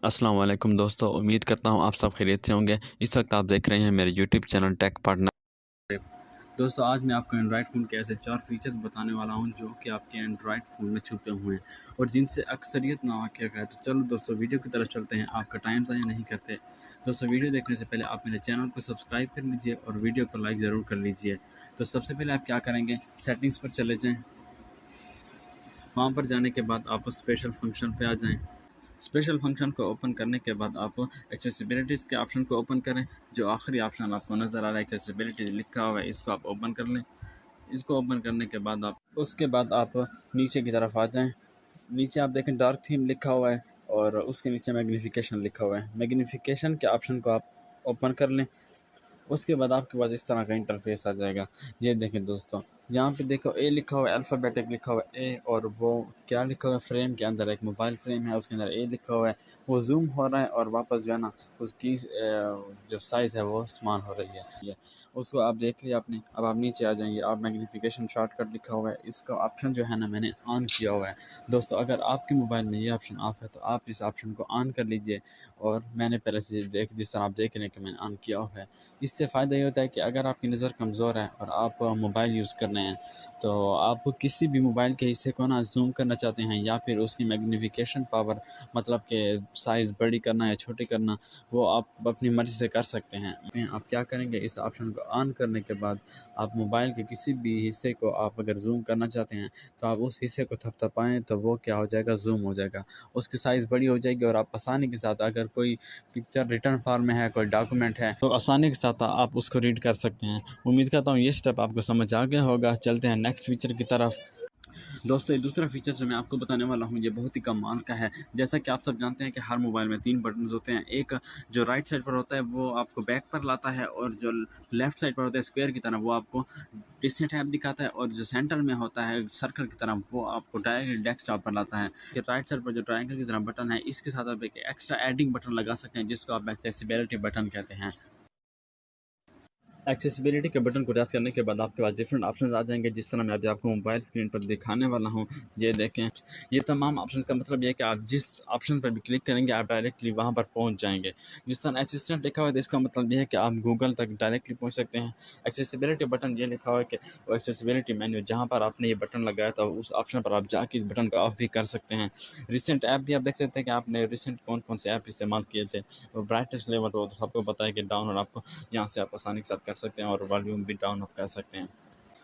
अस्सलाम वालेकुम दोस्तों, उम्मीद करता हूँ आप सब खैरियत से होंगे। इस वक्त आप देख रहे हैं मेरे यूट्यूब चैनल टेक पार्टनर। दोस्तों, आज मैं आपको एंड्रॉयड फ़ोन के ऐसे 4 फीचर्स बताने वाला हूँ जो कि आपके एंड्रॉयड फ़ोन में छुपे हुए हैं और जिनसे अक्सरियत नावाकिया है। तो चलो दोस्तों, वीडियो की तरफ चलते हैं। आपका टाइम ज़ाया नहीं करते। दोस्तों, वीडियो देखने से पहले आप मेरे चैनल को सब्सक्राइब कर लीजिए और वीडियो को लाइक ज़रूर कर लीजिए। तो सबसे पहले आप क्या करेंगे, सेटिंग्स पर चले जाएँ। वहाँ पर जाने के बाद आप स्पेशल फंक्शन पे आ जाएँ। स्पेशल फंक्शन को ओपन करने के बाद आप एक्सेसिबिलिटीज़ के ऑप्शन को ओपन करें। जो आखिरी ऑप्शन आपको नज़र आ रहा है एक्सेसिबिलिटीज़ लिखा हुआ है, इसको आप ओपन कर लें। इसको ओपन करने के बाद आप नीचे की तरफ आ जाएं। नीचे आप देखें डार्क थीम लिखा हुआ है और उसके नीचे मैग्नीफिकेशन लिखा हुआ है। मैग्नीफिकेशन के ऑप्शन को आप ओपन कर लें। उसके बाद आपके पास इस तरह का इंटरफेस आ जाएगा। ये देखें दोस्तों, यहाँ पे देखो ए लिखा हुआ है, अल्फ़ाबेटिक लिखा हुआ है ए, और वो क्या लिखा हुआ है, फ्रेम के अंदर एक मोबाइल फ्रेम है, उसके अंदर ए लिखा हुआ है। वो जूम हो रहा है और वापस जो है ना उसकी जो साइज़ है वो समान हो रही है। उसको आप देख लिया आपने। अब आप नीचे आ जाएंगे, आप मैग्नीफिकेशन शॉर्टकट लिखा हुआ है, इसका ऑप्शन जो है ना मैंने ऑन किया हुआ है। दोस्तों, अगर आपके मोबाइल में ये ऑप्शन ऑफ है तो आप इस ऑप्शन को ऑन कर लीजिए। और मैंने पहले से जिस तरह आप देख रहे हैं कि मैंने ऑन किया हुआ है। इससे फ़ायदा ये होता है कि अगर आपकी नज़र कमज़ोर है और आप मोबाइल यूज़ कर रहे हैं, तो आप किसी भी मोबाइल के हिस्से को ना जूम करना चाहते हैं या फिर उसकी मैग्नीफिकेशन पावर, मतलब कि साइज़ बड़ी करना या छोटी करना, वो आप अपनी मर्ज़ी से कर सकते हैं। आप क्या करेंगे, इस ऑप्शन को ऑन करने के बाद आप मोबाइल के किसी भी हिस्से को आप अगर जूम करना चाहते हैं तो आप उस हिस्से को थपथपाएँ तो वो क्या हो जाएगा, जूम हो जाएगा। उसकी साइज़ बड़ी हो जाएगी और आप आसानी के साथ अगर कोई पिक्चर रिटर्न फॉर्म में है, कोई डॉक्यूमेंट है, तो आसानी के साथ आप उसको रीड कर सकते हैं। उम्मीद करता हूँ ये स्टेप आपको समझ आ गया होगा। चलते हैं नेक्स्ट फीचर की तरफ। दोस्तों, ये दूसरा फीचर जो मैं आपको बताने वाला हूँ ये बहुत ही कमाल का है। जैसा कि आप सब जानते हैं कि हर मोबाइल में 3 बटन्स होते हैं। एक जो राइट साइड पर होता है वो आपको बैक पर लाता है, और जो लेफ्ट साइड पर होता है स्क्वायर की तरह वो आपको डिस्टेंट ऐप दिखाता है, और जो सेंटर में होता है सर्कल की तरह वो आपको डायरेक्ट डेस्कटॉप पर लाता है। कि राइट साइड पर जो ट्रायंगल की तरह बटन है, इसके साथ आप एक एक्स्ट्रा एडिंग बटन लगा सकते हैं जिसको आप एक्सेसिबिलिटी बटन कहते हैं। एक्सेसिबिलिटी के बटन को प्रेस करने के बाद आपके पास डिफरेंट ऑप्शन आ जाएंगे, जिस तरह मैं अभी आपको मोबाइल स्क्रीन पर दिखाने वाला हूं। ये देखें, ये तमाम ऑप्शन का मतलब ये है कि आप जिस ऑप्शन पर भी क्लिक करेंगे आप डायरेक्टली वहां पर पहुंच जाएंगे। जिस तरह असिस्टेंट लिखा हुआ है तो इसका मतलब ये है कि आप गूगल तक डायरेक्टली पहुंच सकते हैं। एक्सेसिबिलिटी बटन ये लिखा हुआ है कि वो एक्सेसिबिलिटी मेन्यू जहाँ पर आपने ये बटन लगाया था उस ऑप्शन पर आप जाके इस बटन को ऑफ भी कर सकते हैं। रिसेंट ऐप भी आप देख सकते हैं कि आपने रिसेंट कौन कौन से ऐप इस्तेमाल किए थे। ब्राइटनेस लेवल तो सबको पता है कि डाउन और अप यहाँ से आप आसानी के साथ कर सकते हैं, और वॉल्यूम भी डाउन अप कर सकते हैं।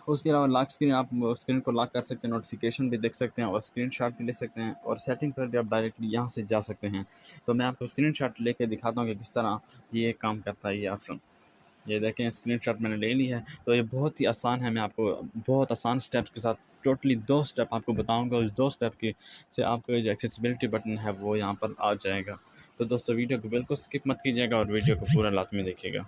उसके अलावा लॉक स्क्रीन, आप स्क्रीन को लॉक कर सकते हैं, नोटिफिकेशन भी देख सकते हैं और स्क्रीनशॉट भी ले सकते हैं, और सेटिंग पर भी आप डायरेक्टली यहाँ से जा सकते हैं। तो मैं आपको स्क्रीनशॉट लेके दिखाता हूँ कि किस तरह ये काम करता है ये ऑप्शन। ये देखें, स्क्रीनशॉट मैंने ले ली है। तो ये बहुत ही आसान है। मैं आपको बहुत आसान स्टेप्स के साथ टोटली 2 स्टेप आपको बताऊंगा। उस 2 स्टेप की से आपका जो एक्सेसिबिलिटी बटन है वो यहाँ पर आ जाएगा। तो दोस्तों, वीडियो को बिल्कुल स्किप मत कीजिएगा और वीडियो को पूरा लाजमी देखिएगा।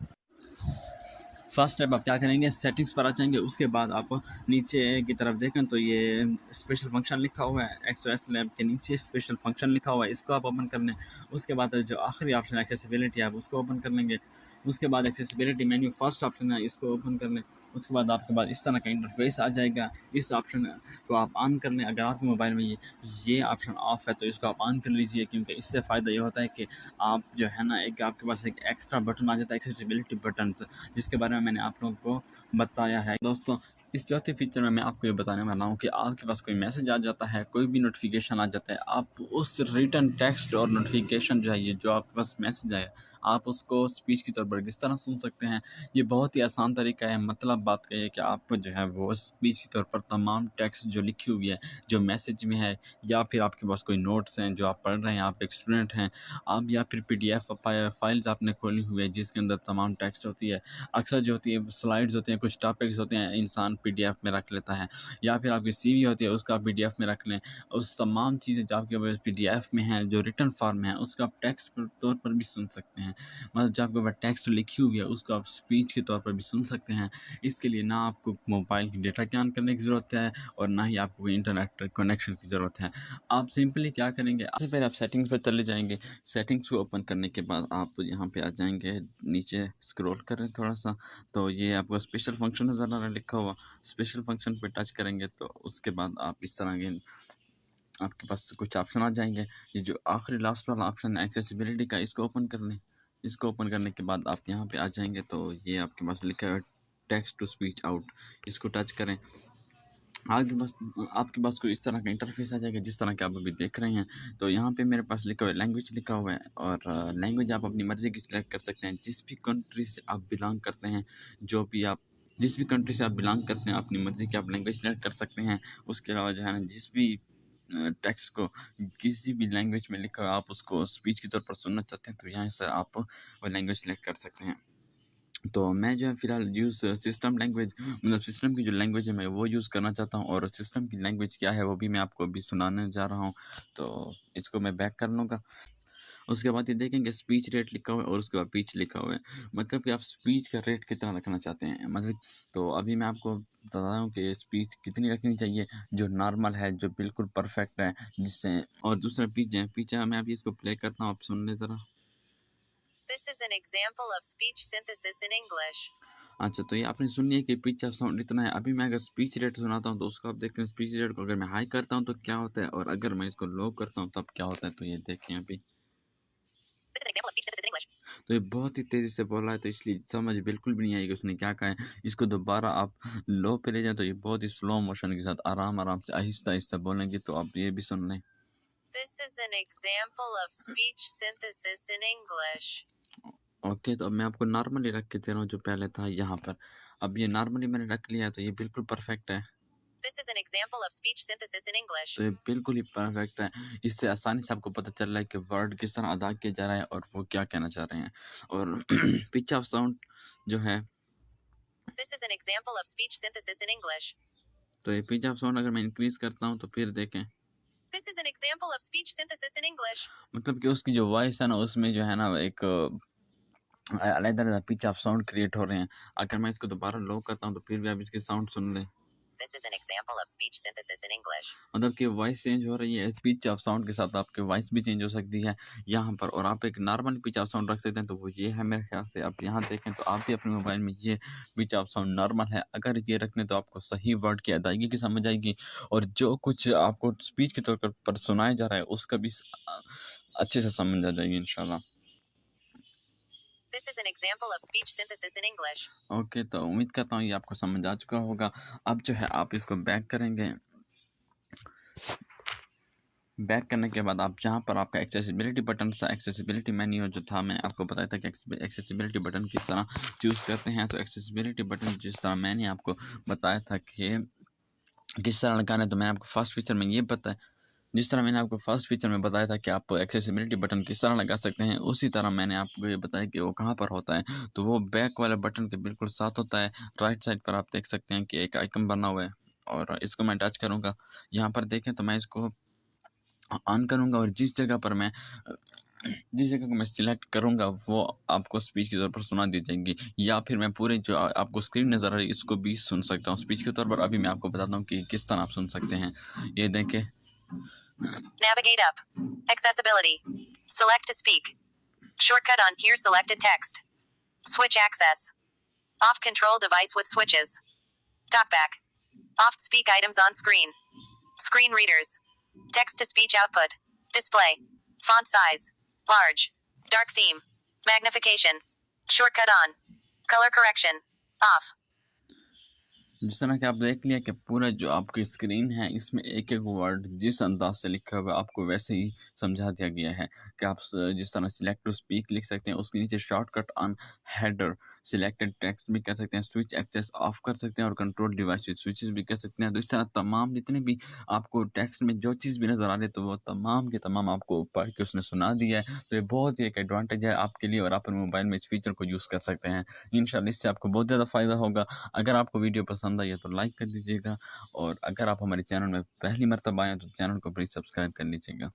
फर्स्ट स्टेप आप क्या करेंगे, सेटिंग्स पर आ जाएंगे। उसके बाद आप नीचे की तरफ देखें तो ये स्पेशल फंक्शन लिखा हुआ है, एक्सओएस लैब के नीचे स्पेशल फंक्शन लिखा हुआ है, इसको आप ओपन कर लें। उसके बाद जो आखिरी ऑप्शन एक्सेसिबिलिटी है आप उसको ओपन कर लेंगे। उसके बाद एक्सेसिबिलिटी मेन्यू फर्स्ट ऑप्शन है, इसको ओपन कर लें। उसके बाद आपके पास इस तरह का इंटरफेस आ जाएगा। इस ऑप्शन को आप ऑन कर लें। अगर आपके मोबाइल में ये ऑप्शन ऑफ है तो इसको आप ऑन कर लीजिए, क्योंकि इससे फ़ायदा ये होता है कि आप जो है ना एक आपके पास एक एक्स्ट्रा बटन आ जाता है, एक्सेसिबिलिटी बटन, जिसके बारे में मैंने आप लोगों को बताया है। दोस्तों, इस चौथे फीचर में मैं आपको ये बताने वाला हूँ कि आपके पास कोई मैसेज आ जाता है, कोई भी नोटिफिकेशन आ जाता है, आप उस रिटर्न टेक्स्ट और नोटिफिकेशन जो है ये जो आपके पास मैसेज आया, आप उसको स्पीच की तौर पर किस तरह सुन सकते हैं। ये बहुत ही आसान तरीका है। मतलब बात कही है कि आप जो है वो स्पीच के तौर पर तमाम टेक्स्ट जो लिखी हुई है, जो मैसेज में है, या फिर आपके पास कोई नोट्स हैं जो आप पढ़ रहे हैं, आप एक स्टूडेंट हैं, आप या फिर PDF फाइल्स आपने खोली हुई है जिसके अंदर तमाम टेक्स्ट होती है। अक्सर जो होती है स्लाइड्स होती हैं, कुछ टॉपिक्स होते हैं, इंसान PDF में रख लेता है, या फिर आपकी CV होती है उसका PDF में रख लें। उस तमाम चीज़ें जो आपके पास PDF में हैं, जो रिटन फॉर्म में है, उसका आप टेक्स्ट के तौर पर भी सुन सकते हैं। मतलब जो आपके पास टेक्स्ट लिखी हुई है उसको आप स्पीच के तौर पर भी सुन सकते हैं। इसके लिए ना आपको मोबाइल की डेटा की ऑन करने की ज़रूरत है और ना ही आपको इंटरनेट कनेक्शन की ज़रूरत है। आप सिंपली क्या करेंगे, सबसे पहले आप सेटिंग्स पर चले जाएंगे। सेटिंग्स को ओपन करने के बाद आप यहाँ पे आ जाएंगे, नीचे स्क्रॉल करें थोड़ा सा, तो ये आपको स्पेशल फंक्शन नज़र आ रहा है लिखा हुआ। स्पेशल फंक्शन पे टच करेंगे तो उसके बाद आप इस तरह के आपके पास कुछ ऑप्शन आ जाएंगे। ये जो आखिरी लास्ट वाला ऑप्शन है एक्सेसिबिलिटी का, इसको ओपन कर लें। इसको ओपन करने के बाद आप यहाँ पे आ जाएंगे तो ये आपके पास लिखा है टेक्स्ट टू स्पीच आउट, इसको टच करें। आगे बस आपके पास कोई इस तरह का इंटरफेस आ जाएगा जिस तरह के आप अभी देख रहे हैं। तो यहाँ पे मेरे पास लिखा हुआ है लैंग्वेज लिखा हुआ है, और लैंग्वेज आप अपनी मर्ज़ी की सिलेक्ट कर सकते हैं। जिस भी कंट्री से आप बिलोंग करते हैं, जो भी आप जिस भी कंट्री से आप बिलोंग करते हैं, अपनी मर्ज़ी की आप लैंग्वेज सिलेक्ट कर सकते हैं। उसके अलावा जो है ना, जिस भी टेक्स्ट को किसी भी लैंग्वेज में लिखा हो, आप उसको स्पीच के तौर पर सुनना चाहते हैं, तो यहाँ से आप वो लैंग्वेज सिलेक्ट कर सकते हैं। तो मैं जो है फ़िलहाल यूज़ सिस्टम लैंग्वेज, मतलब सिस्टम की जो लैंग्वेज है मैं वो यूज़ करना चाहता हूँ, और सिस्टम की लैंग्वेज क्या है वो भी मैं आपको अभी सुनाने जा रहा हूँ। तो इसको मैं बैक कर लूँगा। उसके बाद ये देखेंगे स्पीच रेट लिखा हुआ है और उसके बाद पिच लिखा हुआ है, मतलब कि आप स्पीच का रेट कितना रखना चाहते हैं। मतलब तो अभी मैं आपको बता रहा हूँ कि स्पीच कितनी रखनी चाहिए, जो नॉर्मल है, जो बिल्कुल परफेक्ट है, जिससे। और दूसरा पिच है, मैं अभी इसको प्ले करता हूँ, आप सुन ले ज़रा। This is an example of speech synthesis in English. अच्छा, तो ये आपने सुनी है कि पिच ऑफ साउंड इतना है। अभी मैं अगर स्पीच रेट सुनाता हूँ तो उसको आप देखें, स्पीच रेट को अगर मैं हाई करता हूँ तो क्या होता है, और अगर मैं इसको लो करता हूँ तब क्या होता है। तो ये देखें अभी। This is an example of speech synthesis in English. तो ये बहुत ही तेज़ी से बोल रहा है, तो इसलिए समझ बिल्कुल भी नहीं आएगी उसने क्या कहा है। इसको दोबारा आप लो पे ले जाएँ तो ये बहुत ही स्लो मोशन के साथ आराम-आराम से आहिस्ता-आहिस्ता बोलेंगे, तो आप ये भी सुन लें। This is an example of speech synthesis in English. Okay, तो अब मैं आपको नॉर्मली रख के दे रहा हूँ जो पहले था यहाँ पर। अब ये नॉर्मली मैंने रख लिया है तो ये बिल्कुल परफेक्ट है। This is an example of speech synthesis in English. तो ये बिल्कुल ही परफेक्ट है। इससे आसानी से आपको पता चल रहा है कि वर्ड किस तरह अदा किया जा रहा है और वो क्या कहना चाह रहे हैं। और पिच ऑफ साउंड जो है, This is an example of speech synthesis in English. तो ये पिच ऑफ साउंड अगर मैं इंक्रीज़ करता हूँ तो फिर देखें, This is an example of speech synthesis in English. मतलब कि उसकी जो वॉइस है ना, उसमें जो है ना एक अलग-अलग पिच ऑफ साउंड क्रिएट हो रहे हैं। अगर मैं इसको दोबारा लो करता हूँ तो फिर भी आप इसकी साउंड सुन लें। This is an example of speech synthesis in English. मतलब कि वॉइस चेंज हो रही है, पिच ऑफ साउंड के साथ आपकी वॉइस भी चेंज हो सकती है यहाँ पर। और आप एक नॉर्मल पिच ऑफ साउंड रख सकते हैं, तो वो ये है मेरे ख्याल से। आप यहाँ देखें तो आप भी अपने मोबाइल में ये पिच ऑफ साउंड नॉर्मल है, अगर ये रखने तो आपको सही वर्ड की अदायगी की समझ आएगी, और जो कुछ आपको स्पीच के तौर पर सुनाया जा रहा है उसका भी अच्छे से समझ आ जाएगी इंशाल्लाह। This is an example of speech synthesis in English. Okay, तो उम्मीद करता हूँ ये आपको समझ आ चुका होगा। अब जो है आप इसको बैक करेंगे। बैक करने के बाद आप जहाँ पर आपका एक्सेसिबिलिटी बटन था, एक्सेसिबिलिटी मेन्यू जो था, मैंने आपको बताया था कि एक्सेसिबिलिटी बटन किस तरह चूज़ करते हैं। तो एक्सेसिबिलिटी बटन जिस तरह मैंने आपको बताया था कि किस तरह लगाना है, तो मैंने आपको फर्स्ट फीचर में ये बताया, जिस तरह मैंने आपको फर्स्ट फीचर में बताया था कि आप एक्सेसिबिलिटी बटन किस तरह लगा सकते हैं, उसी तरह मैंने आपको ये बताया कि वो कहाँ पर होता है। तो वो बैक वाले बटन के बिल्कुल साथ होता है। राइट साइड पर आप देख सकते हैं कि एक आइकन बना हुआ है, और इसको मैं टच करूँगा। यहाँ पर देखें तो मैं इसको ऑन करूँगा, और जिस जगह को मैं सिलेक्ट करूँगा वो आपको स्पीच के तौर पर सुना दी जाएगी, या फिर मैं पूरे जो आपको स्क्रीन नज़र आ रही है इसको भी सुन सकता हूँ स्पीच के तौर पर। अभी मैं आपको बताता हूँ कि किस तरह आप सुन सकते हैं। ये देखें, Navigate up. Accessibility. Select to speak. Shortcut on here selected text. Switch access. Off control device with switches. Talkback. Off speak items on screen. Screen readers. Text to speech output. Display. Font size. Large. Dark theme. Magnification. Shortcut on. Color correction. Off. जिस तरह कि आप देख लिया कि पूरा जो आपकी स्क्रीन है इसमें एक एक वर्ड जिस अंदाज से लिखा हुआ है आपको वैसे ही समझा दिया गया है कि आप जिस तरह सिलेक्ट टू स्पीक लिख सकते हैं, उसके नीचे shortcut on header selected text भी कर सकते हैं, स्विच एक्सेस ऑफ कर सकते हैं, और कंट्रोल डिवाइस स्विचेस भी कर सकते हैं। तो इस तरह तमाम जितने भी आपको टेक्स्ट में जो चीज़ भी नज़र आ रही है तो वो तमाम के तमाम आपको पढ़ के उसने सुना दिया है। तो ये बहुत ही एक एडवांटेज है आपके लिए, और आप अपने मोबाइल में इस फीचर को यूज़ कर सकते हैं। इंशाल्लाह इससे आपको बहुत ज़्यादा फ़ायदा होगा। अगर आपको वीडियो पसंद आई है तो लाइक कर दीजिएगा, और अगर आप हमारे चैनल में पहली मर्तबा आए हैं तो चैनल को प्लीज़ सब्सक्राइब कर लीजिएगा।